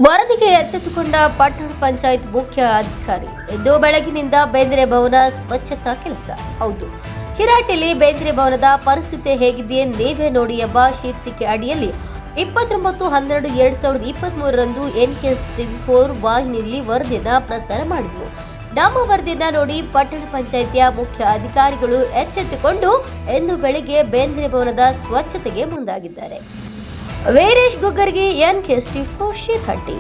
ವರದಿಗೆ ಎಚ್ಚೆತ್ತುಕೊಂಡ ಪಟ್ಟಣ ಪಂಚಾಯತ್ ಮುಖ್ಯ ಅಧಿಕಾರಿ ಇಂದು ಬೆಳಗಿನಿಂದ ಬೇಂದ್ರೆ ಭವನ ಸ್ವಚ್ಛತಾ ಕೆಲಸ. ಹೌದು, ಶಿರಾಟಿಲಿ ಬೇಂದ್ರೆ ಭವನದ ಪರಿಸ್ಥಿತಿ ಹೇಗಿದೆಯೇ ನೀವೇ ನೋಡಿ ಎಂಬ ಶೀರ್ಷಿಕೆ ಅಡಿಯಲ್ಲಿ 29/12/2023ರಂದು NKS TV4 ವಾಹಿನಿಯಲ್ಲಿ ವರದಿಯನ್ನು ಪ್ರಸಾರ ಮಾಡಿದ್ವು. ನಮ್ಮ ವರದಿಯನ್ನ ನೋಡಿ ಪಟ್ಟಣ ಪಂಚಾಯಿತಿಯ ಮುಖ್ಯ ಅಧಿಕಾರಿಗಳು ಎಚ್ಚೆತ್ತುಕೊಂಡು ಇಂದು ಬೆಳಿಗ್ಗೆ ಬೇಂದ್ರೆ ಭವನದ ಸ್ವಚ್ಛತೆಗೆ ಮುಂದಾಗಿದ್ದಾರೆ. Veeresh ಗುಗ್ಗರ್ಗಿ, NKS TV4 Shirahatti.